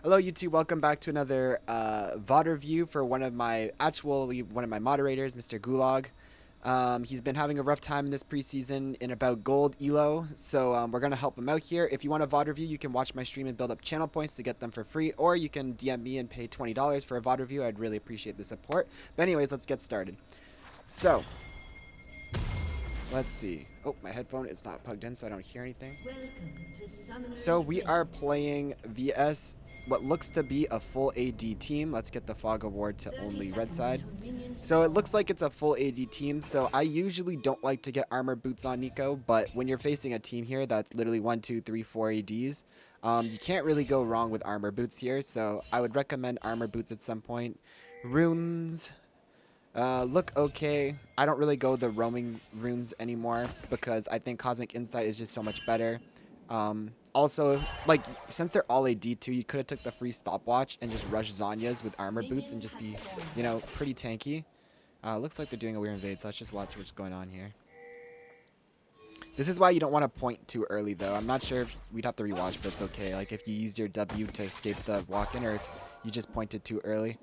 Hello YouTube, welcome back to another VOD review for one of my moderators, Mr. Gulag. He's been having a rough time in this preseason in about gold elo, so we're going to help him out here. If you want a VOD review, you can watch my stream and build up channel points to get them for free, or you can DM me and pay $20 for a VOD review. I'd really appreciate the support. But anyways, let's get started. So, let's see. Oh, my headphone is not plugged in, so I don't hear anything. So we are playing VS what looks to be a full AD team. Let's get the fog award to only red side. So it looks like it's a full AD team. So I usually don't like to get armor boots on Neeko, but when you're facing a team here that's literally 1, 2, 3, 4 ADs, you can't really go wrong with armor boots here. So I would recommend armor boots at some point. Runes look okay. I don't really go the roaming runes anymore because I think Cosmic Insight is just so much better. Also, like, since they're all AD too, you could have took the free stopwatch and just rush Zhonyas with armor boots and just be, you know, pretty tanky. Looks like they're doing a weird invade, so let's just watch what's going on here. This is why you don't want to point too early, though. I'm not sure if we'd have to rewatch, but it's okay. Like, if you use your W to escape the walk-in, or if you just pointed too early.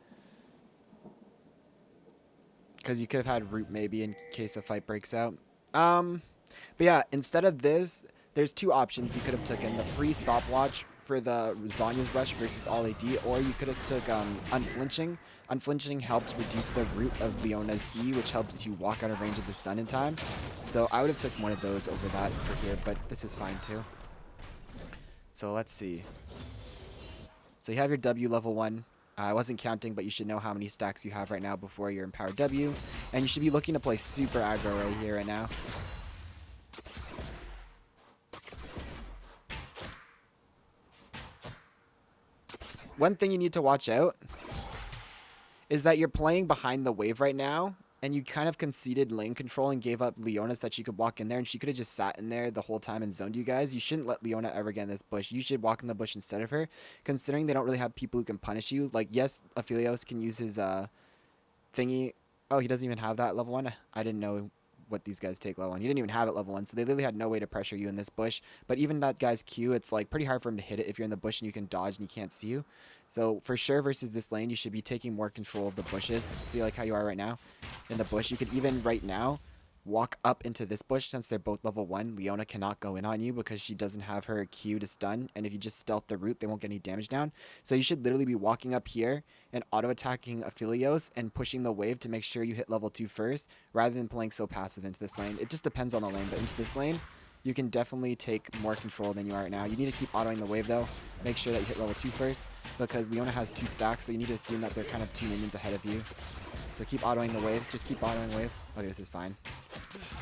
Because you could have had root maybe in case a fight breaks out. But yeah, instead of this, there's two options you could have taken. The free stopwatch for the Zhonya's rush versus all AD, or you could have took unflinching. Unflinching helps reduce the root of Leona's E, which helps you walk out of range of the stun in time. So I would have took one of those over that for here, but this is fine too. So let's see. So you have your W level 1. I wasn't counting, but you should know how many stacks you have right now before your empowered W. And you should be looking to play super aggro right here right now. One thing you need to watch out is that you're playing behind the wave right now, and you kind of conceded lane control and gave up Leona so that she could walk in there, and she could have just sat in there the whole time and zoned you guys. You shouldn't let Leona ever get in this bush. You should walk in the bush instead of her, considering they don't really have people who can punish you. Like, yes, Aphelios can use his thingy. Oh, he doesn't even have that level 1? I didn't know what these guys take level 1. He didn't even have it level 1, so they literally had no way to pressure you in this bush. But even that guy's Q, it's like pretty hard for him to hit it if you're in the bush and you can dodge and he can't see you. So for sure versus this lane, you should be taking more control of the bushes. See like how you are right now in the bush. You could even right now walk up into this bush. Since they're both level 1, Leona cannot go in on you because she doesn't have her Q to stun, and if you just stealth the root, they won't get any damage down. So you should literally be walking up here and auto attacking Aphelios and pushing the wave to make sure you hit level 2 first, rather than playing so passive into this lane. It just depends on the lane, but into this lane you can definitely take more control than you are right now. You need to keep autoing the wave though. Make sure that you hit level 2 first, because Leona has 2 stacks, so you need to assume that they're kind of 2 minions ahead of you. So keep autoing the wave. Just keep autoing the wave. Okay, this is fine.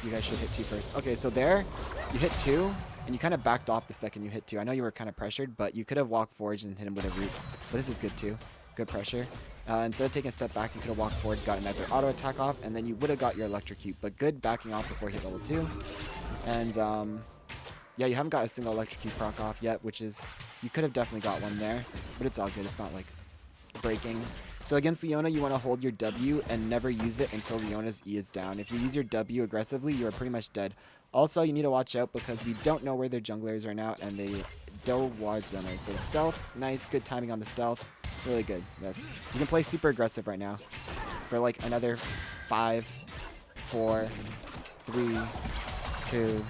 You guys should hit 2 first. Okay, so there, you hit 2, and you kind of backed off the second you hit 2. I know you were kind of pressured, but you could have walked forward and hit him with a root. But this is good too. Good pressure. Instead of taking a step back, you could have walked forward, got another auto attack off, and then you would have got your electrocute. But good backing off before you hit level 2. And yeah, you haven't got a single electrocute proc off yet, which is, you could have definitely got one there, but it's all good. It's not like breaking. So against Leona, you want to hold your W and never use it until Leona's E is down. If you use your W aggressively, you are pretty much dead. Also, you need to watch out because we don't know where their jungler is right now, and they don't watch them. So stealth, nice, good timing on the stealth. Really good, yes. You can play super aggressive right now for like another 5, 4, 3, 2,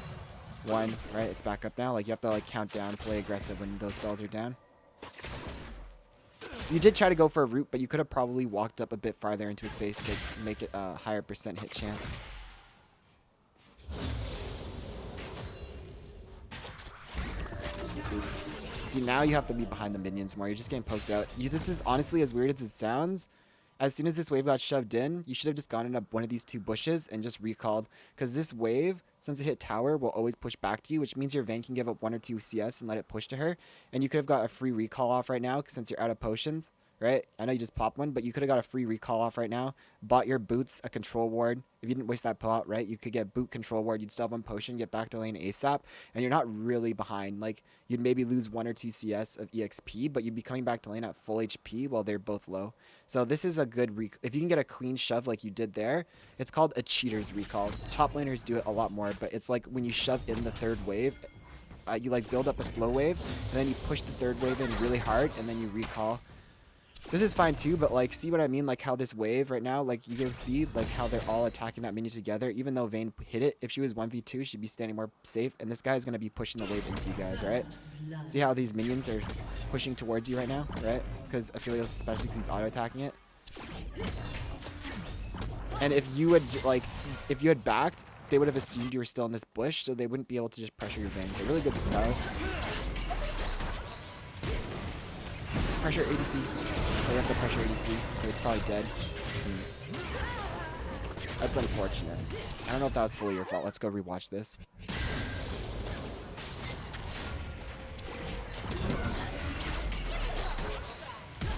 1, right? It's back up now. Like, you have to like count down, play aggressive when those spells are down. You did try to go for a root, but you could have probably walked up a bit farther into his face to make it a higher % hit chance. See, now you have to be behind the minions more. You're just getting poked out. This is honestly, as weird as it sounds, as soon as this wave got shoved in, you should have just gone in one of these 2 bushes and just recalled. Because this wave, since it hit tower, will always push back to you, which means your Vayne can give up 1 or 2 CS and let it push to her. And you could have got a free recall off right now since you're out of potions, right? I know you just popped one, but you could have got a free recall off right now. Bought your boots a control ward. If you didn't waste that pot, right, you could get boot control ward. You'd still have 1 potion, get back to lane ASAP, and you're not really behind. Like, you'd maybe lose 1 or 2 CS of EXP, but you'd be coming back to lane at full HP while they're both low. So this is a good if you can get a clean shove like you did there, it's called a cheater's recall. Top laners do it a lot more, but it's like when you shove in the 3rd wave, you like build up a slow wave, and then you push the third wave in really hard, and then you recall. This is fine too, but like, see what I mean? Like how this wave right now, like you can see like how they're all attacking that minion together. Even though Vayne hit it, if she was 1v2, she'd be standing more safe. And this guy's going to be pushing the wave into you guys, right? See how these minions are pushing towards you right now, right? Because Aphelios especially because he's auto-attacking it. And if you had backed, they would have assumed you were still in this bush, so they wouldn't be able to just pressure your Vayne. So really good start. Pressure ADC. Oh, you have to pressure ADC. Oh, it's probably dead. That's unfortunate. I don't know if that was fully your fault. Let's go rewatch this.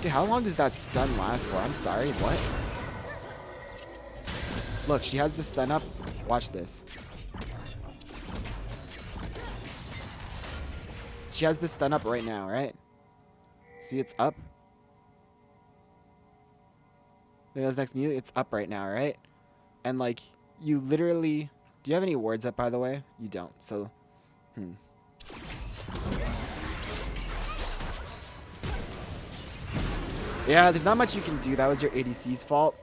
Dude, how long does that stun last for? I'm sorry, what? Look, she has the stun up. Watch this. She has the stun up right now, right? See, it's up. There's next mute. It's up right now, right? And like, you literally... Do you have any wards up, by the way? You don't. So, yeah, there's not much you can do. That was your ADC's fault.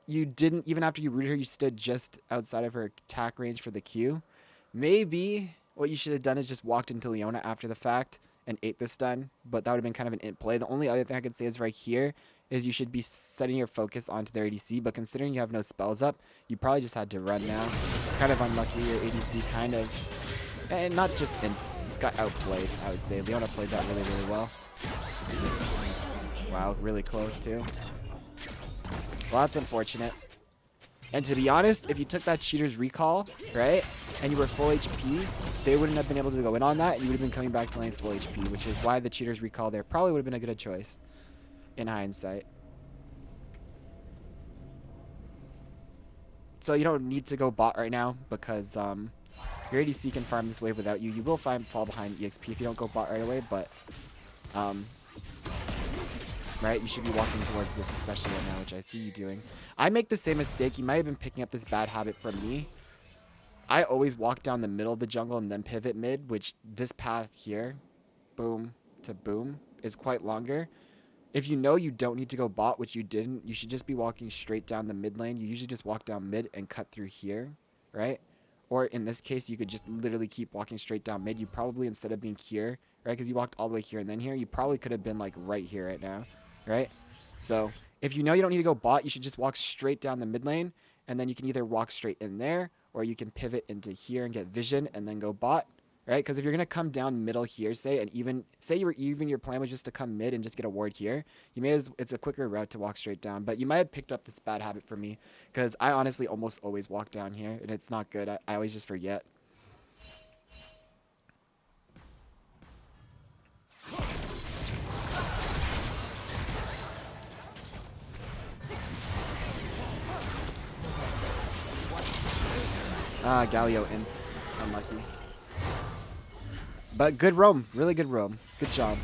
You didn't, even after you rooted her, you stood just outside of her attack range for the Q. Maybe what you should have done is just walked into Leona after the fact and ate the stun, but that would have been kind of an int play. The only other thing I could say is right here is you should be setting your focus onto their ADC, but considering you have no spells up, you probably just had to run now. Kind of unlucky, your ADC kind of, and not just int, got outplayed, I would say. Leona played that really, really well. Wow, really close too. Well, that's unfortunate. And to be honest, if you took that cheater's recall, right, and you were full HP, they wouldn't have been able to go in on that, and you would have been coming back to lane full HP, which is why the cheater's recall there probably would have been a good choice, in hindsight. So you don't need to go bot right now, because your ADC can farm this wave without you. You will fall behind EXP if you don't go bot right away, but... right, you should be walking towards this, especially right now, which I see you doing. I make the same mistake. You might have been picking up this bad habit from me. I always walk down the middle of the jungle and then pivot mid, which this path here, boom to boom, is quite longer. If you know you don't need to go bot, which you didn't, you should just be walking straight down the mid lane. You usually just walk down mid and cut through here, right? Or in this case, you could just literally keep walking straight down mid. You probably, instead of being here, right, because you walked all the way here and then here, you probably could have been like right here right now, right? So if you know you don't need to go bot, you should just walk straight down the mid lane, and then you can either walk straight in there, or you can pivot into here and get vision and then go bot, right? Because if you're gonna come down middle here, say, and even say your plan was just to come mid and just get a ward here, you may as it's a quicker route to walk straight down. But you might have picked up this bad habit from me, because I honestly almost always walk down here, and it's not good. I always just forget. Ah, Galio ints. Unlucky. But good roam. Really good roam. Good job.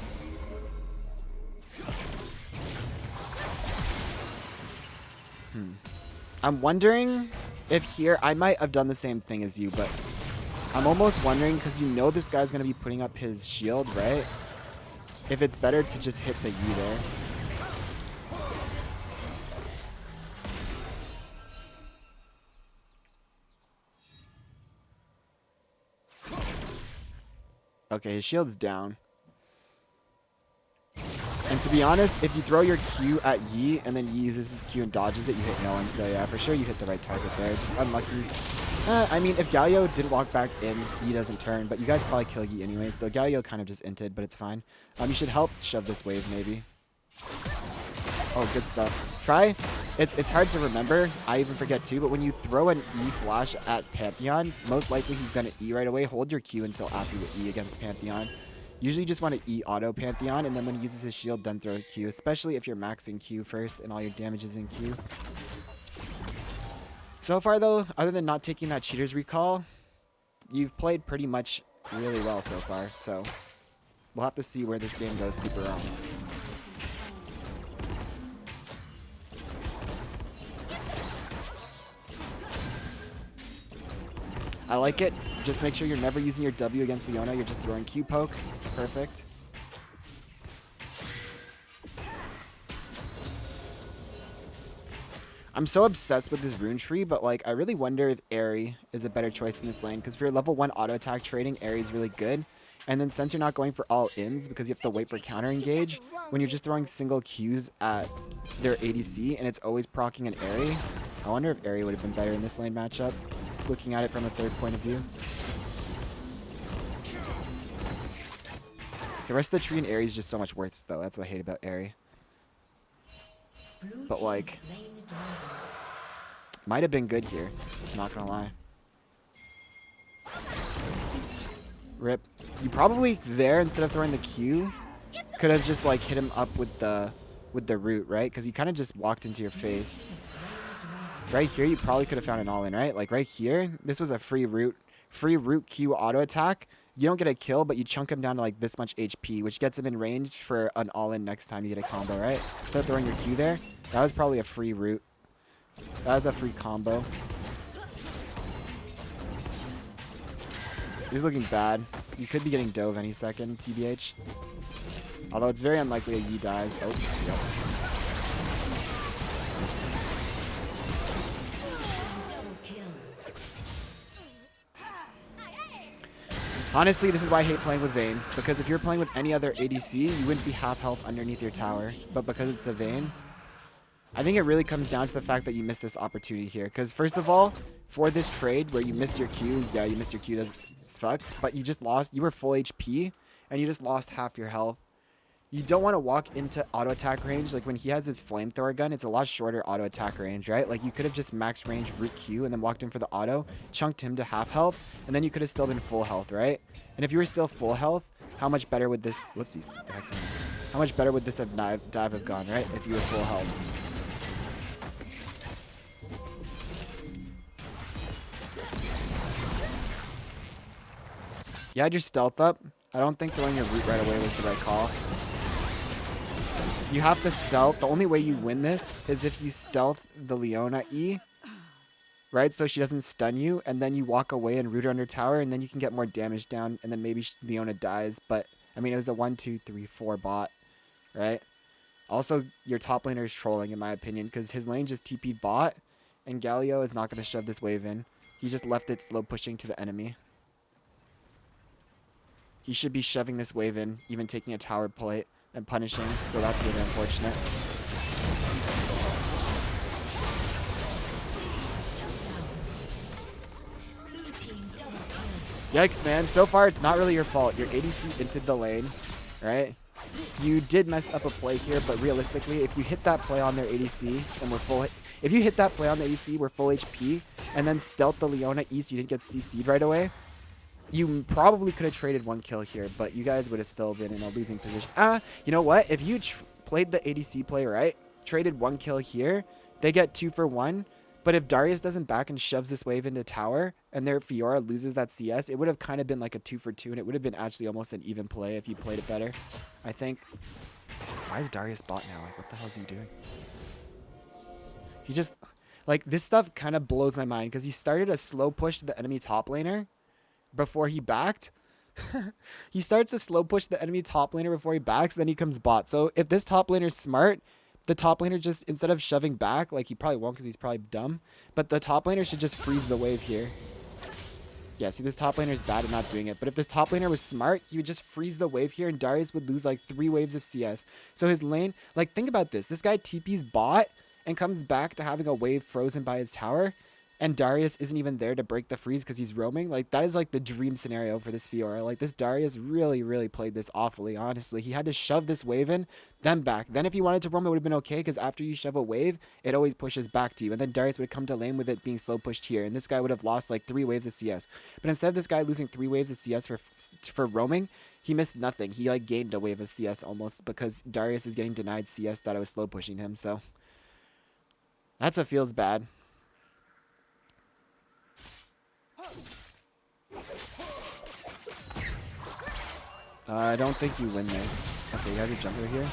I'm wondering if here... I might have done the same thing as you, but... I'm almost wondering, because you know this guy's going to be putting up his shield, right? If it's better to just hit the E there. Okay, his shield's down. And to be honest, if you throw your Q at Yi and then Yi uses his Q and dodges it, you hit no one. So yeah, for sure you hit the right target there. Just unlucky. I mean, if Galio didn't walk back in, Yi doesn't turn. But you guys probably kill Yi anyway. So Galio kind of just inted, but it's fine. You should help shove this wave maybe. Oh, good stuff. Try. It's hard to remember. I even forget too. But when you throw an E flash at Pantheon, most likely he's going to E right away. Hold your Q until after you E against Pantheon. Usually you just want to E auto Pantheon, and then when he uses his shield, then throw a Q, especially if you're maxing Q first and all your damage is in Q. So far though, other than not taking that cheater's recall, you've played pretty much really well so far. So we'll have to see where this game goes super on. I like it. Just make sure you're never using your W against Leona. You're just throwing Q poke. Perfect. I'm so obsessed with this rune tree, but like I really wonder if Aerie is a better choice in this lane. Because for your level 1 auto attack trading, Aerie is really good. And then since you're not going for all ins because you have to wait for counter engage, when you're just throwing single Qs at their ADC and it's always proccing an Aerie, I wonder if Aerie would have been better in this lane matchup, looking at it from a third point of view. The rest of the tree in Aerie is just so much worse though. That's what I hate about Aerie. But like, might have been good here, I'm not gonna lie. Rip. You probably there, instead of throwing the Q, could have just like hit him up with the root, right? Because he kind of just walked into your face. Right here, you probably could have found an all-in, right? Like right here, this was a free root Q auto attack. You don't get a kill, but you chunk him down to like this much HP, which gets him in range for an all-in next time you get a combo, right? Instead of throwing your Q there, that was probably a free root. That was a free combo. He's looking bad. You could be getting dove any second, TBH. Although it's very unlikely a Yi dives. Oh, yep. Honestly, this is why I hate playing with Vayne. Because if you're playing with any other ADC, you wouldn't be half health underneath your tower. But because it's a Vayne, I think it really comes down to the fact that you missed this opportunity here. Because first of all, for this trade where you missed your Q, yeah, you missed your Q, does sucks, but you just lost, you were full HP, and you just lost half your health. You don't want to walk into auto attack range. Like when he has his flamethrower gun, it's a lot shorter auto attack range, right? Like you could have just max range root Q and then walked in for the auto, chunked him to half health, and then you could have still been full health, right? And if you were still full health, how much better would this, whoopsies, what the heck's on? How much better would this dive have gone, right? If you were full health. You had your stealth up. I don't think throwing your root right away was the right call. You have to stealth. The only way you win this is if you stealth the Leona E, right? So she doesn't stun you, and then you walk away and root her under tower, and then you can get more damage down, and then maybe Leona dies. But, I mean, it was a 1, 2, 3, 4 bot, right? Also, your top laner is trolling, in my opinion, because his lane just TP'd bot, and Galio is not going to shove this wave in. He just left it slow pushing to the enemy. He should be shoving this wave in, even taking a tower plate and punishing, so that's really unfortunate. Yikes, man. So far, it's not really your fault. Your ADC entered the lane, right? You did mess up a play here, but realistically, if you hit that play on their ADC and we're full... If you hit that play on the ADC, we're full HP, and then stealth the Leona East, you didn't get CC'd right away, you probably could have traded 1 kill here, but you guys would have still been in a losing position. You know what? If you played the ADC play right, traded 1 kill here, they get 2 for 1. But if Darius doesn't back and shoves this wave into tower, and their Fiora loses that CS, it would have kind of been like a 2 for 2, and it would have been actually almost an even play if you played it better, I think. Why is Darius bot now? Like, what the hell is he doing? He just... Like, this stuff kind of blows my mind, because he started a slow push to the enemy top laner before he backed. He starts to slow push the enemy top laner before he backs, then he comes bot. So if this top laner is smart, the top laner just, instead of shoving back, like he probably won't because he's probably dumb, but the top laner should just freeze the wave here. Yeah, see, this top laner is bad at not doing it, but if this top laner was smart, he would just freeze the wave here and Darius would lose like 3 waves of CS. So his lane, like, think about this. This guy TP's bot and comes back to having a wave frozen by his tower, and Darius isn't even there to break the freeze because he's roaming. Like, that is like the dream scenario for this Fiora. Like, this Darius really, really played this awfully, honestly. He had to shove this wave in, then back. Then if he wanted to roam, it would have been okay, because after you shove a wave, it always pushes back to you. And then Darius would come to lane with it being slow pushed here, and this guy would have lost like 3 waves of CS. But instead of this guy losing 3 waves of CS for roaming, he missed nothing. He like gained a wave of CS almost, because Darius is getting denied CS that I was slow pushing him. So that's what feels bad. I don't think you win this. Okay, you have your jungler here.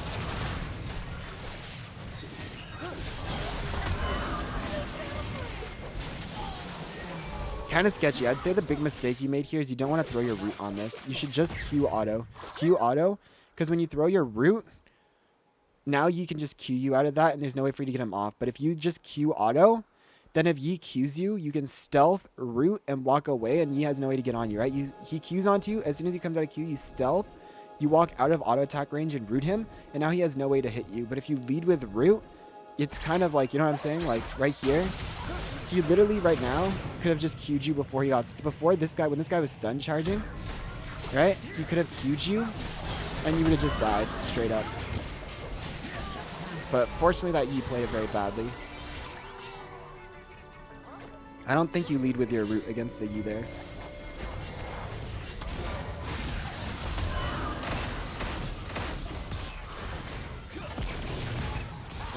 Kind of sketchy. I'd say the big mistake you made here is you don't want to throw your root on this. You should just Q auto. Q auto, because when you throw your root, now you can just Q you out of that, and there's no way for you to get him off. But if you just Q auto, then if Yi Qs you, you can stealth, root, and walk away, and Yi has no way to get on you, right? He Qs onto you. As soon as he comes out of Q, you stealth, you walk out of auto attack range and root him, and now he has no way to hit you. But if you lead with root, it's kind of like, you know what I'm saying? Like right here, he literally right now could have just Q'd you before he got, when this guy was stun charging, right? He could have Q'd you, and you would have just died straight up. But fortunately that Yi played it very badly. I don't think you lead with your root against the Yi there.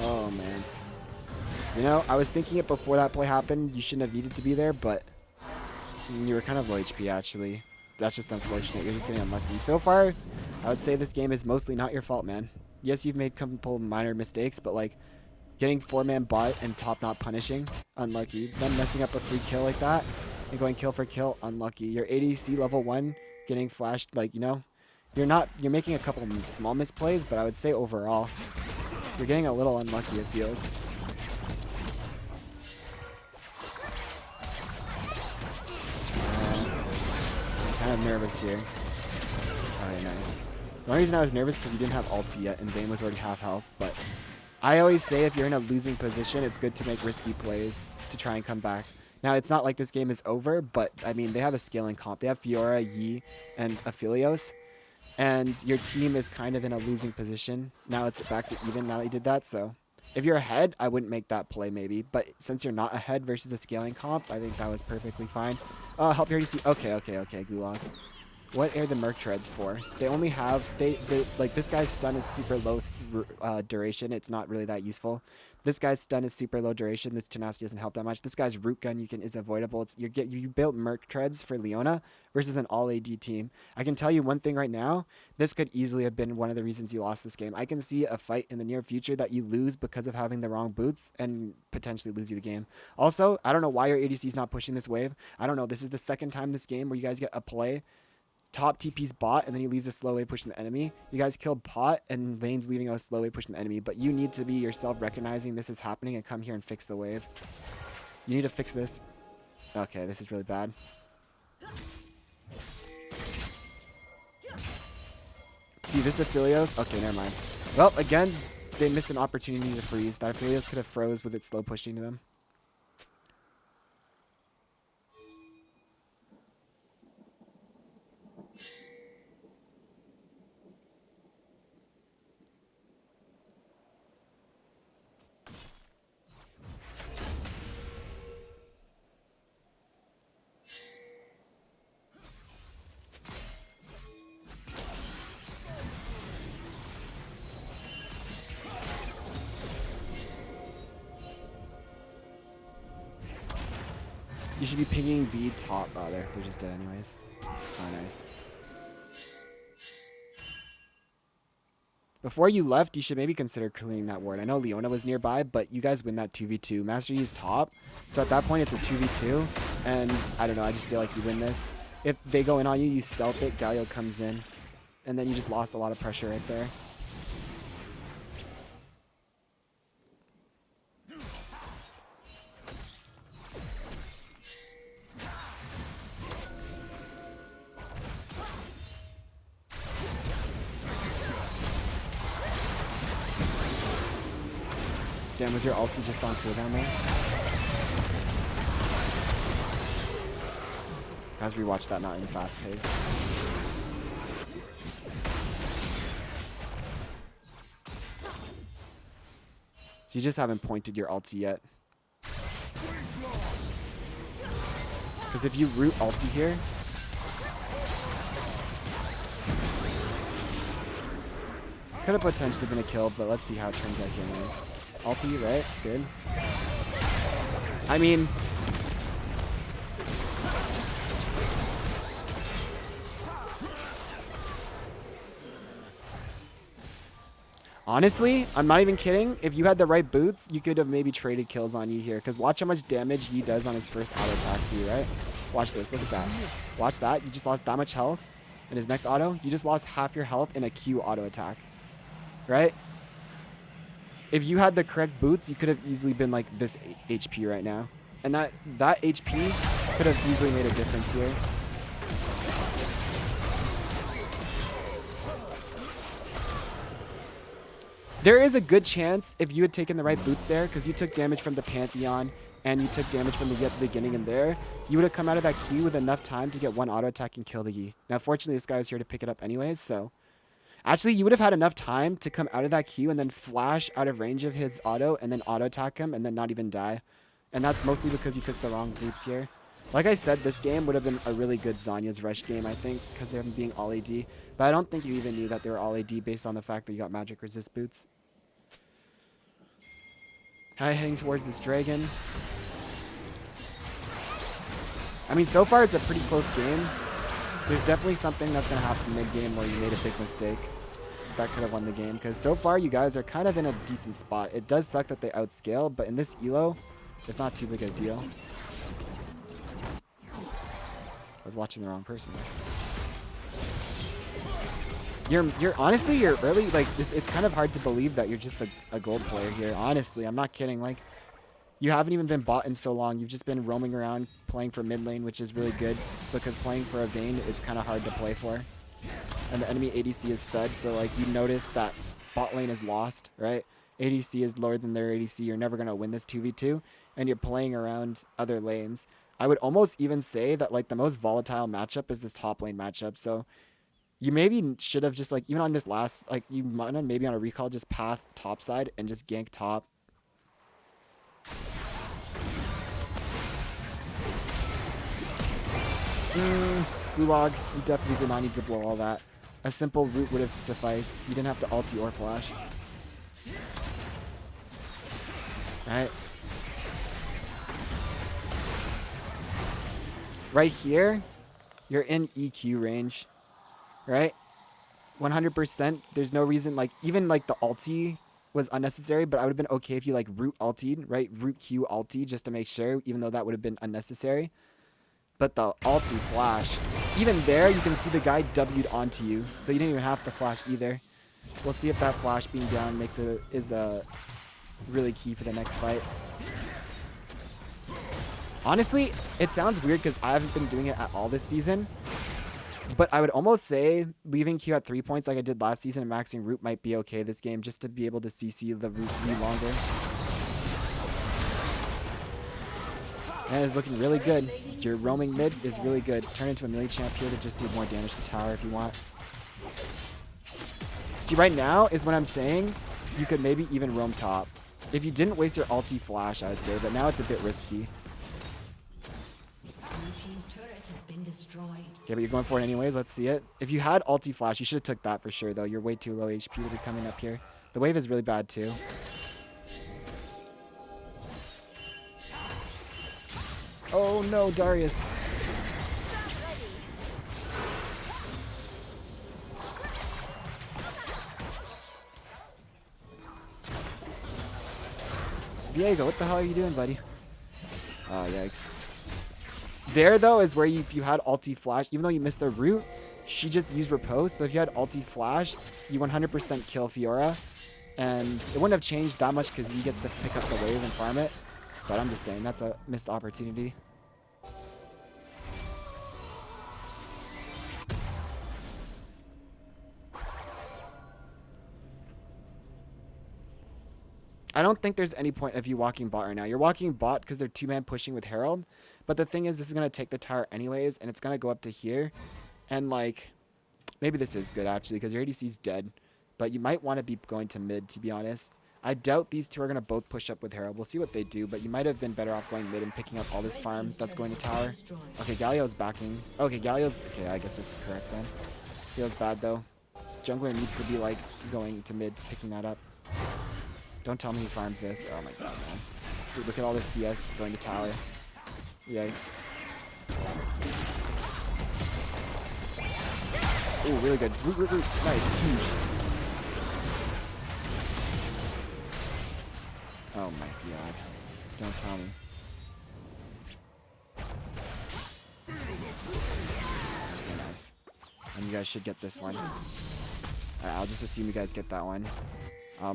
Oh, man. You know, I was thinking it before that play happened. You shouldn't have needed to be there, but you were kind of low HP, actually. That's just unfortunate. You're just getting unlucky. So far, I would say this game is mostly not your fault, man. Yes, you've made a couple minor mistakes, but, like, getting 4-man bot and top not punishing, unlucky. Then messing up a free kill like that and going kill for kill, unlucky. Your ADC level 1 getting flashed, like, you know, you're making a couple small misplays, but I would say overall, you're getting a little unlucky, it feels. I'm kind of nervous here. Alright, nice. The only reason I was nervous is because he didn't have ulti yet and Vayne was already half health, but I always say if you're in a losing position, it's good to make risky plays to try and come back. Now, it's not like this game is over, but, I mean, they have a scaling comp. They have Fiora, Yi, and Aphelios, and your team is kind of in a losing position. Now it's back to even now that you did that, so if you're ahead, I wouldn't make that play maybe, but since you're not ahead versus a scaling comp, I think that was perfectly fine. Help your ADC. Okay, Gulag. What are the Merc Treads for? They only have, like, this guy's stun is super low duration. It's not really that useful. This guy's stun is super low duration. This tenacity doesn't help that much. This guy's root gun is avoidable. You built Merc Treads for Leona versus an all AD team. I can tell you one thing right now. This could easily have been one of the reasons you lost this game. I can see a fight in the near future that you lose because of having the wrong boots and potentially lose you the game. Also, I don't know why your ADC is not pushing this wave. I don't know. This is the second time this game where you guys get a play. Top TP's bot, and then he leaves a slow wave pushing the enemy. You guys killed Pot, and Vayne's leaving a slow wave pushing the enemy. But you need to be yourself recognizing this is happening and come here and fix the wave. You need to fix this. Okay, this is really bad. See, this Aphelios? Okay, never mind. Well, again, they missed an opportunity to freeze. That Aphelios could have froze with its slow pushing to them. You should be pinging B top. Oh, they're just dead anyways. Oh, nice. Before you left, you should maybe consider clearing that ward. I know Leona was nearby, but you guys win that 2v2. Master Yi is top, so at that point it's a 2v2, and I don't know, I just feel like you win this. If they go in on you, you stealth it, Galio comes in, and then you just lost a lot of pressure right there. Damn, was your ulti just on cooldown there? Guys, rewatch that, not in fast pace. So you just haven't pointed your ulti yet. Because if you root ulti here, could have potentially been a kill, but let's see how it turns out here anyways. Ulti, right? Good. I mean, honestly, I'm not even kidding. If you had the right boots, you could have maybe traded kills on you here. Because watch how much damage he does on his first auto attack to you, right? Watch this. Look at that. Watch that. You just lost that much health. In his next auto, you just lost half your health in a Q auto attack. Right? If you had the correct boots, you could have easily been like this HP right now. And that HP could have easily made a difference here. There is a good chance if you had taken the right boots there, because you took damage from the Pantheon and you took damage from the Yi at the beginning and there, you would have come out of that Q with enough time to get one auto attack and kill the Yi. Now, fortunately, this guy was here to pick it up anyways, so... Actually, you would have had enough time to come out of that Q and then flash out of range of his auto and then auto attack him and then not even die. And that's mostly because you took the wrong boots here. Like I said, this game would have been a really good Zhonya's rush game, I think, because they're being all AD. But I don't think you even knew that they were all AD based on the fact that you got magic resist boots. Heading towards this dragon. I mean, so far it's a pretty close game. There's definitely something that's going to happen mid-game where you made a big mistake. That could have won the game. Because so far, you guys are kind of in a decent spot. It does suck that they outscale, but in this elo, it's not too big a deal. I was watching the wrong person there. Honestly, you're early. Like, it's kind of hard to believe that you're just a gold player here. Honestly, I'm not kidding. Like, you haven't even been bought in so long. You've just been roaming around playing for mid lane, which is really good because playing for a Vayne is kind of hard to play for. And the enemy ADC is fed, so like you notice that bot lane is lost, right? ADC is lower than their ADC. You're never going to win this 2v2, and you're playing around other lanes. I would almost even say that like the most volatile matchup is this top lane matchup. So you maybe should have just like, even on this last, like you might have maybe on a recall just path top side and just gank top. Gulag, you definitely did not need to blow all that. A simple root would have sufficed. You didn't have to ulti or flash. Alright. Right here, you're in EQ range. Right? 100%. There's no reason, like, even like the ulti was unnecessary, but I would have been okay if you like root ultied, right? Root Q ulti just to make sure, even though that would have been unnecessary. But the ulti flash, even there, you can see the guy W'd onto you, so you didn't even have to flash either. We'll see if that flash being down is really key for the next fight. Honestly, it sounds weird because I haven't been doing it at all this season, but I would almost say leaving Q at 3 points like I did last season and maxing root might be okay this game, just to be able to CC the root longer. That is looking really good. Your roaming mid is really good. Turn into a melee champ here to just do more damage to tower if you want. See, right now is when I'm saying you could maybe even roam top. If you didn't waste your ulti flash, I would say, but now it's a bit risky. Okay, but you're going for it anyways. Let's see it. If you had ulti flash, you should have took that for sure, though. You're way too low HP to be coming up here. The wave is really bad, too. Oh no, Darius. Diego, what the hell are you doing, buddy? Oh, yikes. There, though, is where if you had ulti flash, even though you missed the root, she just used riposte. So if you had ulti flash, you 100% kill Fiora. And it wouldn't have changed that much because he gets to pick up the wave and farm it. But I'm just saying, that's a missed opportunity. I don't think there's any point of you walking bot right now. You're walking bot because they're two-man pushing with Herald. But the thing is, this is going to take the tower anyways, and it's going to go up to here. And, like, maybe this is good, actually, because your ADC's dead. But you might want to be going to mid, to be honest. I doubt these two are going to both push up with Herald. We'll see what they do, but you might have been better off going mid and picking up all this farm that's going to tower. Okay, Galio's backing. Okay, Galio's... Okay, I guess that's correct then. Feels bad, though. Jungler needs to be, like, going to mid, picking that up. Don't tell me he farms this. Oh my god, man. Dude, look at all this CS going to tower. Yikes. Ooh, really good. Root, root, root. Nice. Huge. Oh my god. Don't tell me. and you guys should get this one. Alright, I'll just assume you guys get that one.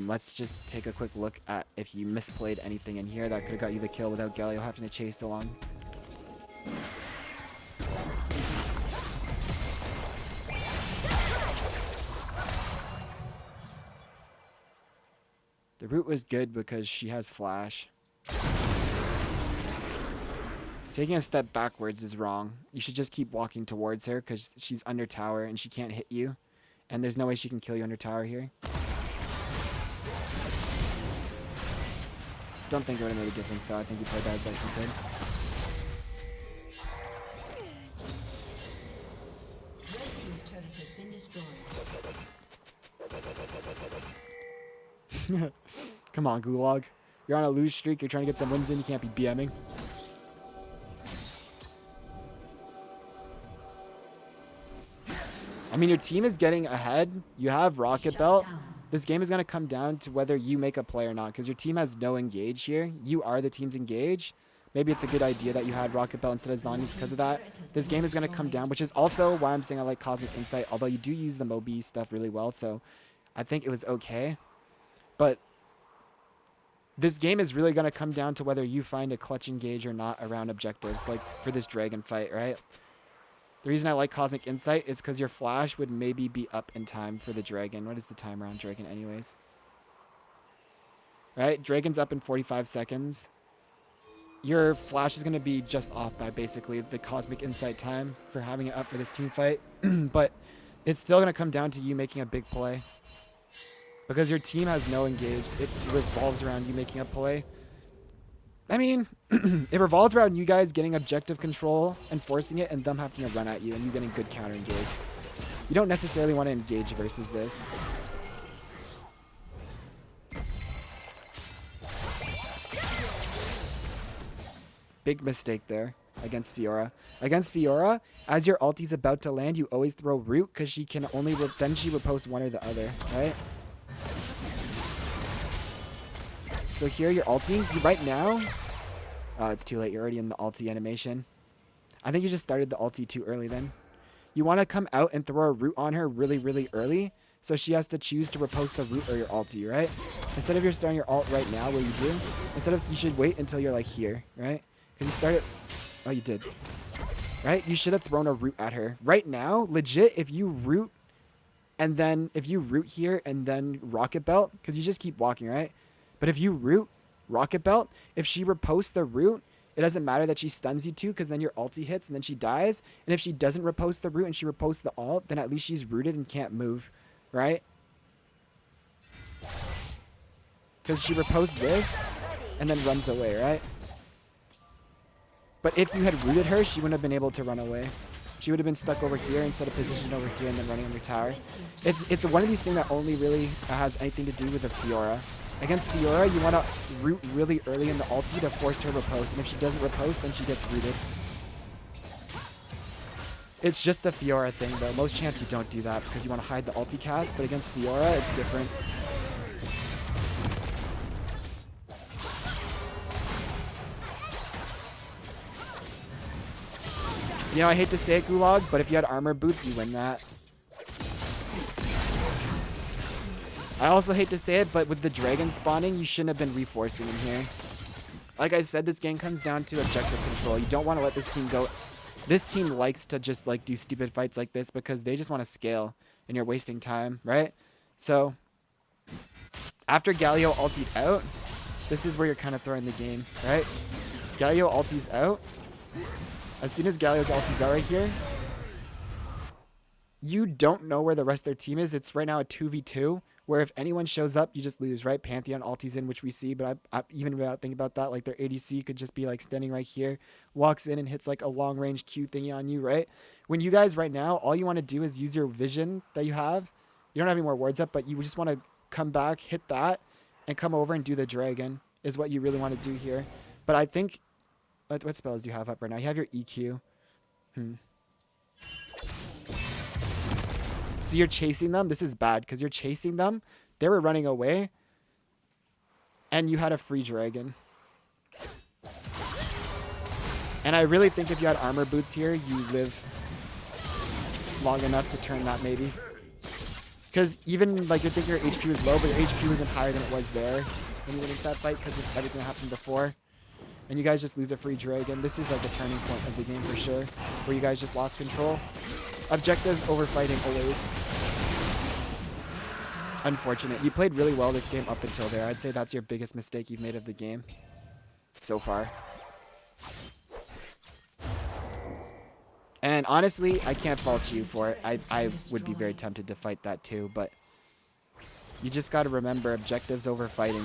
Let's just take a quick look at if you misplayed anything in here that could have got you the kill without Galio having to chase so long. The root was good because she has flash. Taking a step backwards is wrong. You should just keep walking towards her because she's under tower and she can't hit you. And there's no way she can kill you under tower here. Don't think it would have made a difference though. I think you played that as best you could. Come on, Gulag. You're on a lose streak. You're trying to get some wins in. You can't be BMing. I mean, your team is getting ahead. You have Rocket Belt. This game is going to come down to whether you make a play or not, because your team has no engage here. You are the team's engage. Maybe it's a good idea that you had Rocket Belt instead of Zhonya's because of that. This game is going to come down, which is also why I'm saying I like Cosmic Insight, although you do use the Mobi stuff really well, so I think it was okay. But this game is really going to come down to whether you find a clutch engage or not around objectives, like for this dragon fight, right? The reason I like Cosmic Insight is because your flash would maybe be up in time for the dragon. What is the timer on dragon anyways? Right? Dragon's up in 45 seconds. Your flash is going to be just off by basically the Cosmic Insight time for having it up for this team fight. But it's still going to come down to you making a big play. Because your team has no engage. It revolves around you making a play. I mean, it revolves around you guys getting objective control and forcing it and them having to run at you and you getting good counter engage. You don't necessarily want to engage versus this. Big mistake there against Fiora. Against Fiora, as your ulti's about to land, you always throw root because she can only, then she riposte one or the other, right? So here, your ulti, right now, it's too late. You're already in the ulti animation. I think you just started the ulti too early then. You want to come out and throw a root on her really, really early, so she has to choose to riposte the root or your ulti, right? Instead of you're starting your ult right now, where you do, instead of, you should wait until you're like here, right? Because you started, oh, you did, right? You should have thrown a root at her. Right now, legit, if you root, and then, if you root here and then Rocket Belt, because you just keep walking, right? But if you root Rocket Belt, if she riposts the root, it doesn't matter that she stuns you too, because then your ulti hits and then she dies. And if she doesn't riposte the root and she riposts the ult, then at least she's rooted and can't move, right? Because she riposts this and then runs away, right? But if you had rooted her, she wouldn't have been able to run away. She would have been stuck over here instead of positioned over here and then running under tower. It's one of these things that only really has anything to do with the Fiora. Against Fiora, you want to root really early in the ulti to force her riposte, and if she doesn't riposte, then she gets rooted. It's just the Fiora thing, though. Most chance you don't do that because you want to hide the ulti cast, but against Fiora, it's different. You know, I hate to say it, Gulag, but if you had armor boots, you win that. I also hate to say it, but with the dragon spawning, you shouldn't have been reforcing in here. Like I said, this game comes down to objective control. You don't want to let this team go. This team likes to just like do stupid fights like this because they just want to scale and you're wasting time, right? So after Galio ultied out, this is where you're kind of throwing the game, right? Galio ulties out. As soon as Galio ulties out right here, you don't know where the rest of their team is. It's right now a 2v2. Where if anyone shows up, you just lose, right? Pantheon ultis in, which we see, but I even without thinking about that, like their ADC could just be like standing right here, walks in and hits like a long range Q thingy on you, right? When you guys right now, all you want to do is use your vision that you have. You don't have any more wards up, but you just want to come back, hit that, and come over and do the dragon is what you really want to do here. But I think, what spells do you have up right now? You have your EQ. So you're chasing them. This is bad because you're chasing them. They were running away. And you had a free dragon. And I really think if you had armor boots here, you live long enough to turn that maybe. Because even like you're thinking your HP was low, but your HP would have been higher than it was there when you went into that fight because of everything that happened before. And you guys just lose a free dragon. This is like the turning point of the game for sure, where you guys just lost control. Objectives over fighting always. Unfortunate. You played really well this game up until there. I'd say that's your biggest mistake you've made of the game so far. And honestly, I can't fault you for it. I would be very tempted to fight that too, but you just got to remember objectives over fighting.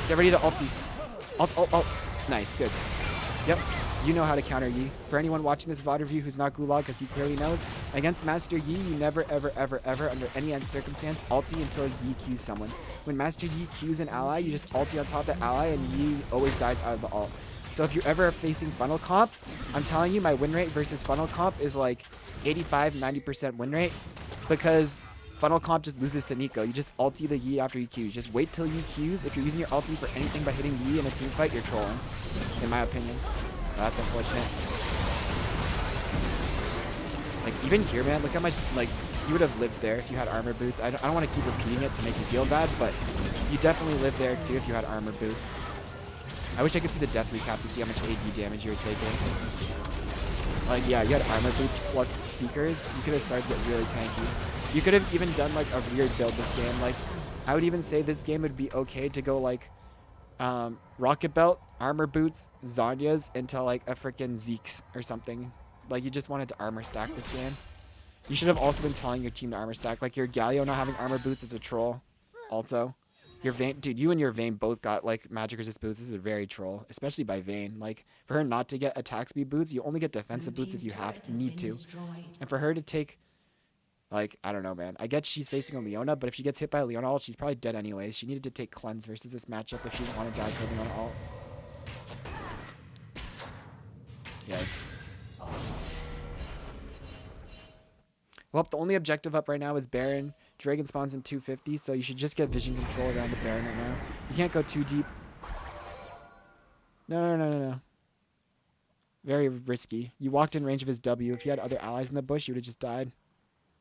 Get ready to ulti. Ult. Nice, good. Yep, you know how to counter Yi. For anyone watching this VOD review who's not Gulag, because he clearly knows, against Master Yi, you never, ever, ever, ever, under any circumstance, ulti until Yi Qs someone. When Master Yi Qs an ally, you just ulti on top of the ally, and Yi always dies out of the ult. So if you're ever facing funnel comp, I'm telling you, my win rate versus funnel comp is like 85-90% win rate, because funnel comp just loses to Neeko. You just ulti the Yi after Yi Qs. Just wait till Yi Qs. If you're using your ulti for anything but hitting Yi in a team fight, you're trolling, in my opinion. That's unfortunate. Like, even here, man, look how much, like, you would have lived there if you had armor boots. I don't want to keep repeating it to make you feel bad, but you definitely lived there, too, if you had armor boots. I wish I could see the death recap to see how much AD damage you were taking. Like, yeah, you had armor boots plus Seekers. You could have started to get really tanky. You could have even done, like, a weird build this game. Like, I would even say this game would be okay to go, like, Rocket Belt, Armor Boots, Zhonya's into, like, a freaking Zeke's or something. Like, you just wanted to armor stack this game. You should have also been telling your team to armor stack. Like, your Galio not having armor boots is a troll. Also, your Vayne, dude, you and your Vayne both got, like, magic resist boots. This is a very troll, especially by Vayne. Like, for her not to get attack speed boots, you only get defensive boots if you need to. And for her to take, like, I don't know, man. I get she's facing a Leona, but if she gets hit by a Leona ult, she's probably dead anyways. She needed to take cleanse versus this matchup if she didn't want to die to a Leona ult. Yikes. Well, the only objective up right now is Baron. Dragon spawns in 250, so you should just get vision control around the Baron right now. You can't go too deep. No. Very risky. You walked in range of his W. If you had other allies in the bush, you would have just died.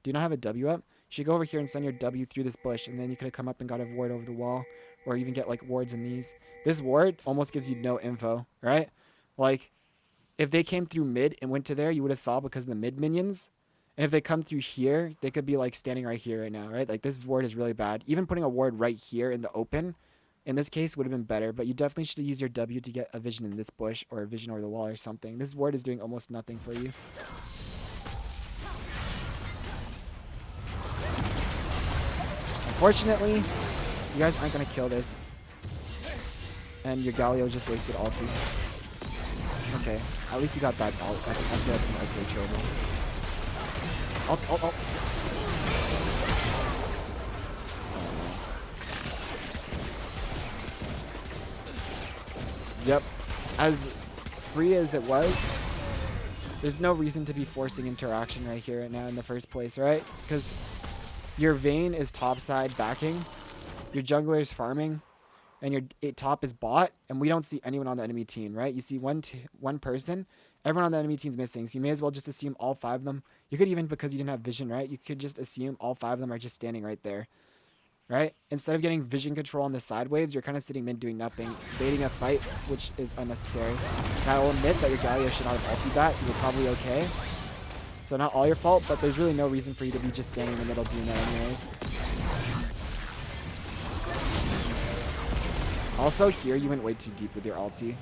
Do you not have a W up? You should go over here and send your W through this bush, and then you could have come up and got a ward over the wall, or even get, like, wards in these. This ward almost gives you no info, right? Like, if they came through mid and went to there, you would have saw because of the mid minions. And if they come through here, they could be, like, standing right here right now, right? Like, this ward is really bad. Even putting a ward right here in the open, in this case, would have been better. But you definitely should use your W to get a vision in this bush or a vision over the wall or something. This ward is doing almost nothing for you. Unfortunately, you guys aren't going to kill this. And your Galio just wasted ulti. Okay, at least we got that ult. I think I'd say that's an okay trade. Ult. Yep. As free as it was, there's no reason to be forcing interaction right here right now in the first place, right? Because your Vayne is topside backing, your jungler is farming, and your top is bot, and we don't see anyone on the enemy team, right? You see one person, everyone on the enemy team's missing, so you may as well just assume all 5 of them. You could even, because you didn't have vision, right? You could just assume all 5 of them are just standing right there, right? Instead of getting vision control on the side waves, you're kind of sitting mid doing nothing, baiting a fight, which is unnecessary. Now, I'll admit that your Galio should not have ulti that. You were probably okay. So not all your fault, but there's really no reason for you to be just standing in the middle doing that anyways. Also, here, you went way too deep with your ulti.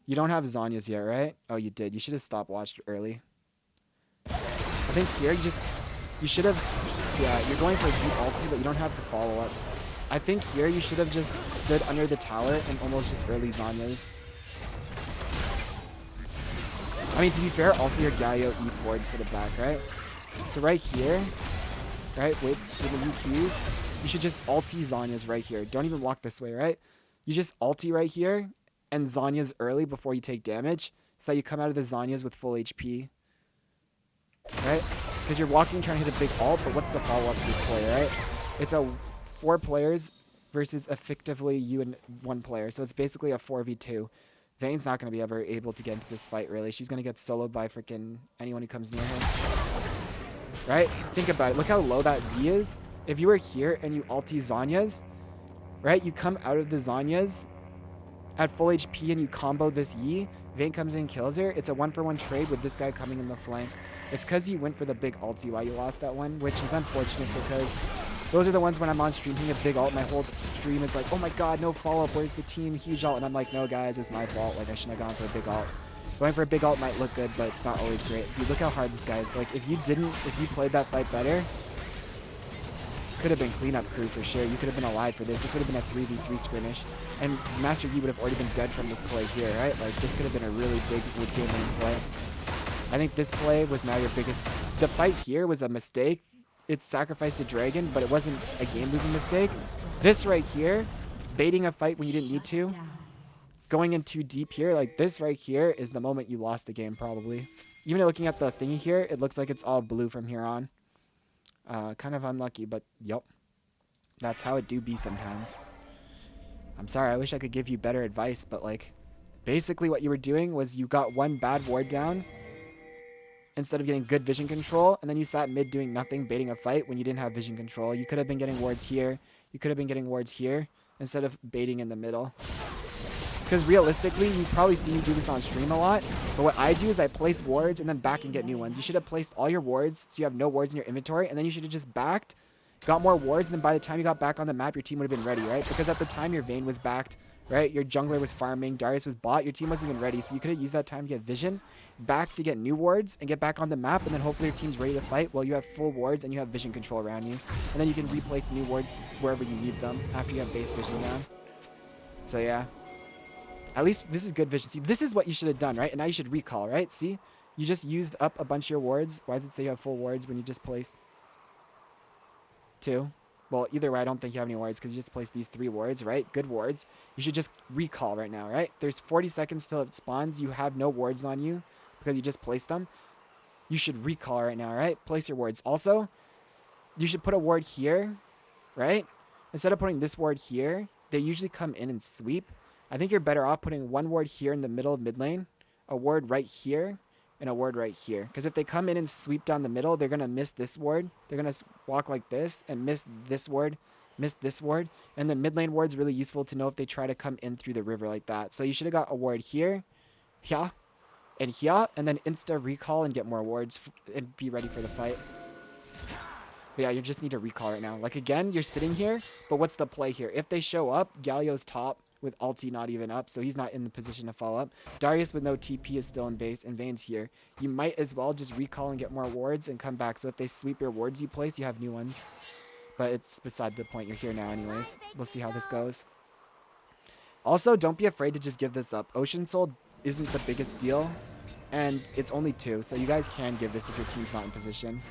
You don't have Zhonya's yet, right? Oh, you did. You should have stopwatched early. I think here, you should have, yeah, you're going for a deep ulti, but you don't have the follow-up. I think here, you should have just stood under the tower and almost just early Zhonya's. I mean, to be fair, also your Galio E4 instead of back, right? So right here, right, with the UQs, you should just ulti Zhonya's right here. Don't even walk this way, right? You just ulti right here and Zhonya's early before you take damage so that you come out of the Zhonya's with full HP, right? Because you're walking trying to hit a big ult, but what's the follow-up to this play, right? It's a 4 players versus effectively you and 1 player. So it's basically a 4v2. Vayne's not going to be ever able to get into this fight, really. She's going to get soloed by freaking anyone who comes near her. Right? Think about it. Look how low that V is. If you were here and you ulti Zhonya's, right? You come out of the Zhonya's at full HP and you combo this Yi. Vayne comes in and kills her. It's a 1-for-1 trade with this guy coming in the flank. It's because you went for the big ulti why you lost that one, which is unfortunate because those are the ones when I'm on stream hitting a big ult. My whole stream is like, oh my god, no follow-up. Where's the team? Huge ult. And I'm like, no, guys, it's my fault. Like, I shouldn't have gone for a big ult. Going for a big ult might look good, but it's not always great. Dude, look how hard this guy is. Like, if you played that fight better, could have been cleanup crew for sure. You could have been alive for this. This would have been a 3v3 skirmish. And Master Yi would have already been dead from this play here, right? Like, this could have been a really big game winning play. I think this play was now your biggest... The fight here was a mistake. It sacrificed a dragon, but it wasn't a game-losing mistake. This right here, baiting a fight when you didn't need to, going in too deep here, like this right here is the moment you lost the game, probably. Even looking at the thingy here, it looks like it's all blue from here on. Kind of unlucky, but yep. That's how it do be sometimes. I'm sorry, I wish I could give you better advice, but like, basically what you were doing was you got one bad ward down instead of getting good vision control, and then you sat mid doing nothing, baiting a fight when you didn't have vision control. You could have been getting wards here. You could have been getting wards here instead of baiting in the middle. Because realistically, you probably see me do this on stream a lot, but what I do is I place wards and then back and get new ones. You should have placed all your wards so you have no wards in your inventory, and then you should have just backed, got more wards, and then by the time you got back on the map, your team would have been ready, right? Because at the time, your Vayne was backed, right? Your jungler was farming, Darius was bot, your team wasn't even ready, so you could have used that time to get vision, back to get new wards, and get back on the map, and then hopefully your team's ready to fight while you have full wards and you have vision control around you. And then you can replace new wards wherever you need them after you have base vision down. So yeah. At least this is good vision. See, this is what you should have done, right? And now you should recall, right? See? You just used up a bunch of your wards. Why does it say you have full wards when you just placed 2? Well, either way, I don't think you have any wards because you just placed these 3 wards, right? Good wards. You should just recall right now, right? There's 40 seconds till it spawns. You have no wards on you because you just placed them. You should recall right now, right? Place your wards. Also, you should put a ward here, right? Instead of putting this ward here, they usually come in and sweep. I think you're better off putting one ward here in the middle of mid lane, a ward right here, and a ward right here. Because if they come in and sweep down the middle, they're going to miss this ward. They're going to walk like this and miss this ward, miss this ward. And the mid lane ward's really useful to know if they try to come in through the river like that. So you should have got a ward here, here, and here, and then insta recall and get more wards and be ready for the fight. But yeah, you just need to recall right now. Like again, you're sitting here, but what's the play here? If they show up, Galio's top with ulti not even up, so he's not in the position to follow up. Darius with no TP is still in base, and Vayne's here. You might as well just recall and get more wards and come back. So if they sweep your wards you place, you have new ones. But it's beside the point. You're here now anyways. We'll see how this goes. Also, don't be afraid to just give this up. Ocean Soul isn't the biggest deal, and it's only 2, so you guys can give this if your team's not in position.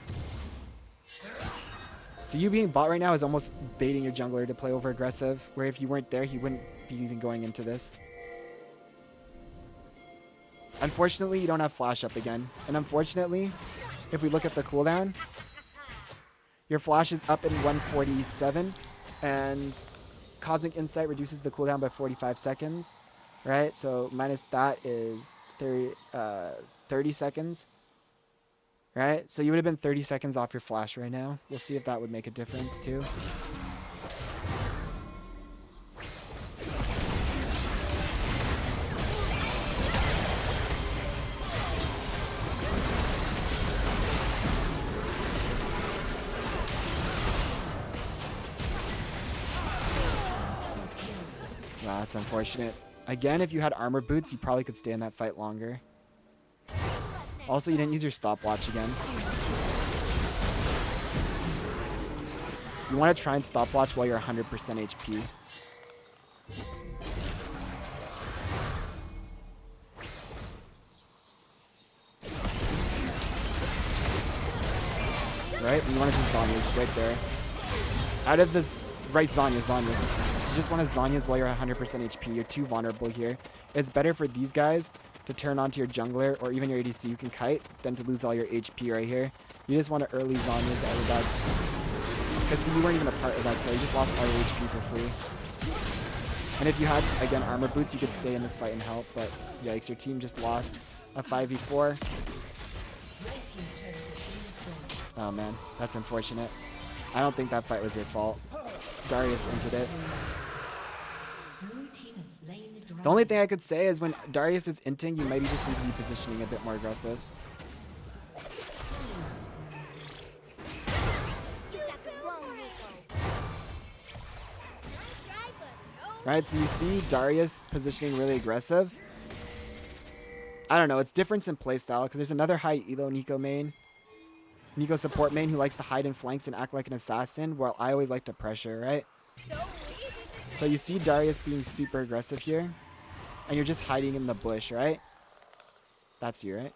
So you being bot right now is almost baiting your jungler to play over aggressive, where if you weren't there, he wouldn't be even going into this. Unfortunately, you don't have flash up again. And unfortunately, if we look at the cooldown, your flash is up in 147, and Cosmic Insight reduces the cooldown by 45 seconds, right? So minus that is 30 seconds. Right? So you would have been 30 seconds off your flash right now. We'll see if that would make a difference too. Wow, that's unfortunate. Again, if you had armor boots, you probably could stay in that fight longer. Also, you didn't use your stopwatch again. You want to try and stopwatch while you're 100% HP. Right? You want to just Zhonya's right there. Out of this, right Zhonya's. You just want to Zhonya's while you're 100% HP. You're too vulnerable here. It's better for these guys to turn onto your jungler or even your ADC you can kite than to lose all your HP right here. You just want to early Zhonya's out of that. Because see, you weren't even a part of that play. You just lost all your HP for free. And if you had, again, armor boots, you could stay in this fight and help. But yikes, your team just lost a 5v4. Oh man, that's unfortunate. I don't think that fight was your fault. Darius entered it. The only thing I could say is when Darius is inting, you maybe just need to be positioning a bit more aggressive. Right, so you see Darius positioning really aggressive. I don't know, it's different in playstyle because there's another high elo Neeko main. Neeko support main who likes to hide in flanks and act like an assassin, while I always like to pressure, right? So you see Darius being super aggressive here, and you're just hiding in the bush, right? That's you, right?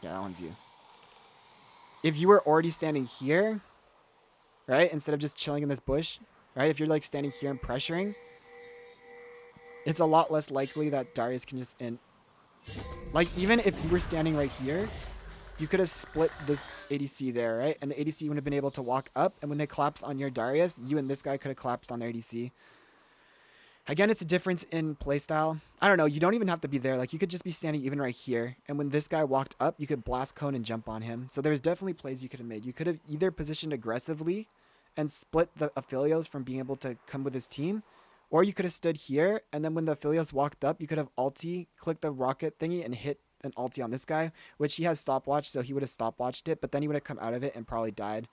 Yeah, that one's you. If you were already standing here, right, instead of just chilling in this bush, right, if you're like standing here and pressuring, it's a lot less likely that Darius can just end. Like, even if you were standing right here, you could have split this ADC there, right? And the ADC wouldn't have been able to walk up. And when they collapse on your Darius, you and this guy could have collapsed on their ADC. Again, it's a difference in playstyle. I don't know. You don't even have to be there. Like, you could just be standing even right here. And when this guy walked up, you could blast cone and jump on him. So there's definitely plays you could have made. You could have either positioned aggressively and split the Aphelios from being able to come with his team. Or you could have stood here. And then when the Aphelios walked up, you could have ulti, click the rocket thingy, and hit an ulti on this guy, which he has stopwatch, so he would have stopwatched it, but then he would have come out of it and probably died.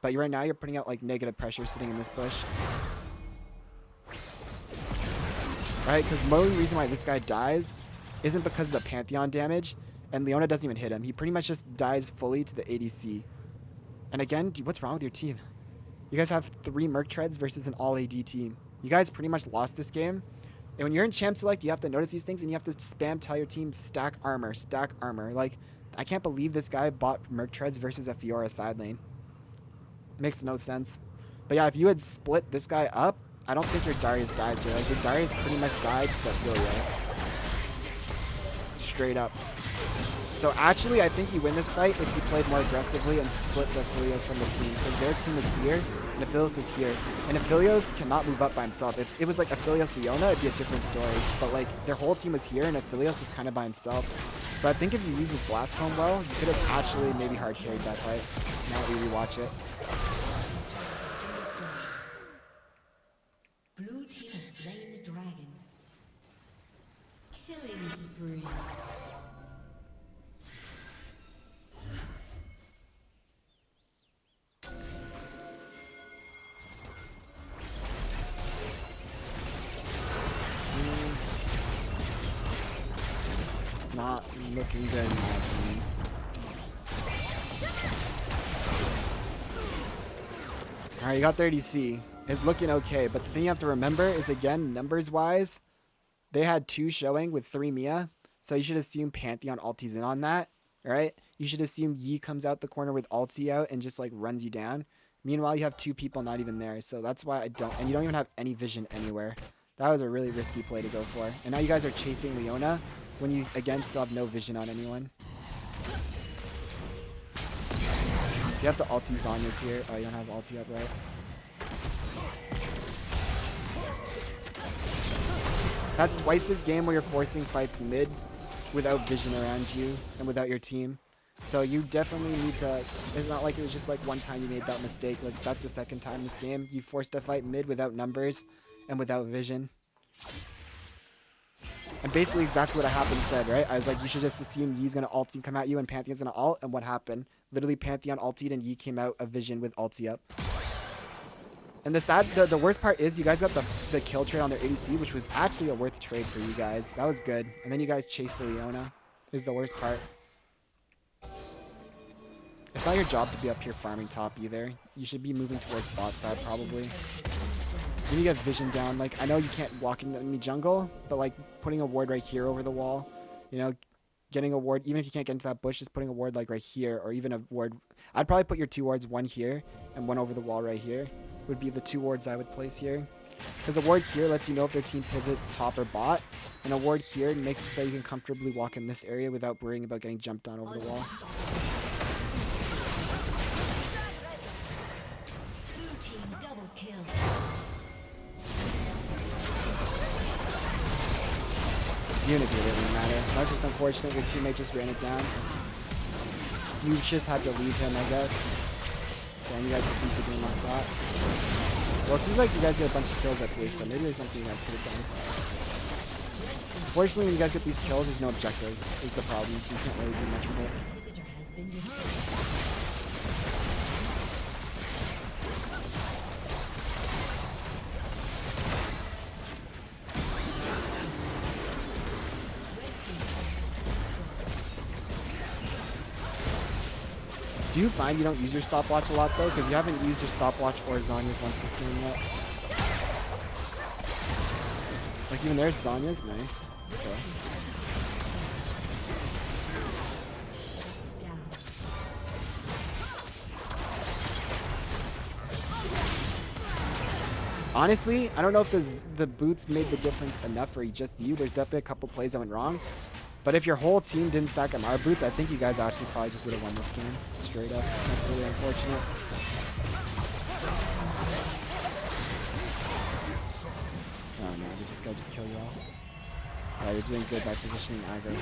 But right now you're putting out like negative pressure sitting in this bush. Right, because the only reason why this guy dies isn't because of the Pantheon damage, and Leona doesn't even hit him. He pretty much just dies fully to the ADC. And again, dude, what's wrong with your team? You guys have 3 Merc Treads versus an all AD team. You guys pretty much lost this game. And when you're in champ select, you have to notice these things and you have to spam tell your team stack armor, stack armor. Like, I can't believe this guy bought Merc Treads versus a Fiora side lane. Makes no sense. But yeah, if you had split this guy up, I don't think your Darius dies here. Like, your Darius pretty much died to the Aphelios. Straight up. So actually, I think you win this fight if you played more aggressively and split the Aphelios from the team. Because their team is here, and Aphelios was here. And Aphelios cannot move up by himself. If it was like Aphelios Leona, it'd be a different story. But like, their whole team was here, and Aphelios was kind of by himself. So I think if you use this blast cone well, you could have actually maybe hard carried that fight. Now that we rewatch it. Blue team has slain the dragon. Killing spree. Not looking good in my opinion. Alright, you got 30C. It's looking okay, but the thing you have to remember is, again, numbers-wise, they had 2 showing with 3 Mia, so you should assume Pantheon ultis in on that, right? You should assume Yi comes out the corner with ulti out and just, like, runs you down. Meanwhile, you have 2 people not even there, so that's why I don't... And you don't even have any vision anywhere. That was a really risky play to go for. And now you guys are chasing Leona when you, again, still have no vision on anyone. You have the ulti Zhonya's here. Oh, you don't have ulti up, right? That's twice this game where you're forcing fights mid without vision around you and without your team. So you definitely need to... It's not like it was just like one time you made that mistake. Like, that's the second time this game. You forced a fight mid without numbers and without vision. And basically exactly what I happened said, right? I was like, you should just assume Yi's going to ult and come at you and Pantheon's going to ult. And what happened? Literally Pantheon ultied and Yi came out of vision with ulti up. And the worst part is you guys got the kill trade on their ADC, which was actually a worth trade for you guys. That was good. And then you guys chased the Leona is the worst part. It's not your job to be up here farming top either. You should be moving towards bot side probably. You need to get vision down. Like, I know you can't walk in the enemy jungle, but like putting a ward right here over the wall, you know, getting a ward, even if you can't get into that bush, just putting a ward like right here, or even a ward. I'd probably put your 2 wards, one here and one over the wall right here. Would be the 2 wards I would place here. Because a ward here lets you know if their team pivots top or bot, and a ward here makes it so you can comfortably walk in this area without worrying about getting jumped on over the wall. Unity didn't matter. That's just unfortunate. Your teammate just ran it down. You just had to leave him, I guess. And you guys just lose the game like that. Well, it seems like you guys get a bunch of kills at least, so maybe there's something you guys could have done. Unfortunately, when you guys get these kills, there's no objectives. Is the problem, so you can't really do much with it. Inhibitor has been destroyed. Do you find you don't use your stopwatch a lot though? Because you haven't used your stopwatch or Zhonya's once this game yet. Like even there's Zhonya's, nice. Okay. Honestly, I don't know if the boots made the difference enough for just you. There's definitely a couple plays that went wrong. But if your whole team didn't stack MR boots, I think you guys actually probably just would have won this game. Straight up. That's really unfortunate. Oh no, did this guy just kill you all? Alright, you're doing good by positioning aggro here.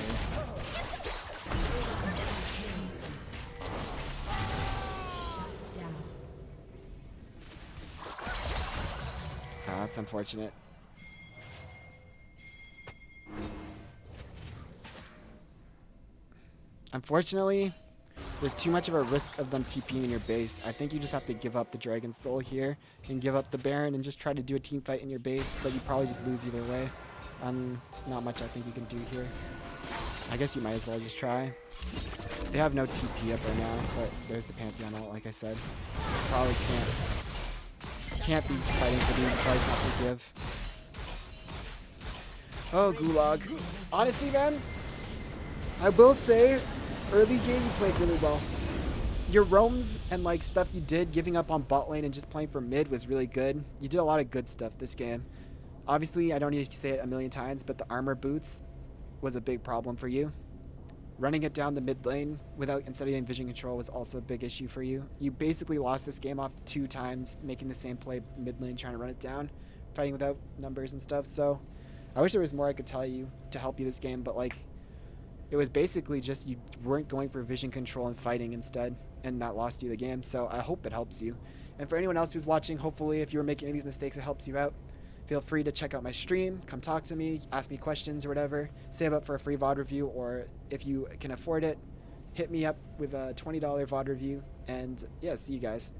Ah, that's unfortunate. Unfortunately, there's too much of a risk of them TPing in your base. I think you just have to give up the Dragon Soul here and give up the Baron and just try to do a team fight in your base, but you probably just lose either way. It's not much I think you can do here. I guess you might as well just try. They have no TP up right now, but there's the Pantheon ult, like I said. Probably can't be fighting for the price not to give. Oh, Gulag. Honestly, man, I will say, early game you played really well. Your roams and like stuff you did, giving up on bot lane and just playing for mid was really good. You did a lot of good stuff this game. Obviously, I don't need to say it a million times, but the armor boots was a big problem for you. Running it down the mid lane without instead of getting vision control was also a big issue for you. You basically lost this game off 2 times, making the same play mid lane, trying to run it down, fighting without numbers and stuff. So I wish there was more I could tell you to help you this game, but like it was basically just you weren't going for vision control and fighting instead, and that lost you the game. So I hope it helps you. And for anyone else who's watching, hopefully if you were making any of these mistakes, it helps you out. Feel free to check out my stream, come talk to me, ask me questions or whatever. Save up for a free VOD review, or if you can afford it, hit me up with a $20 VOD review. And yeah, see you guys.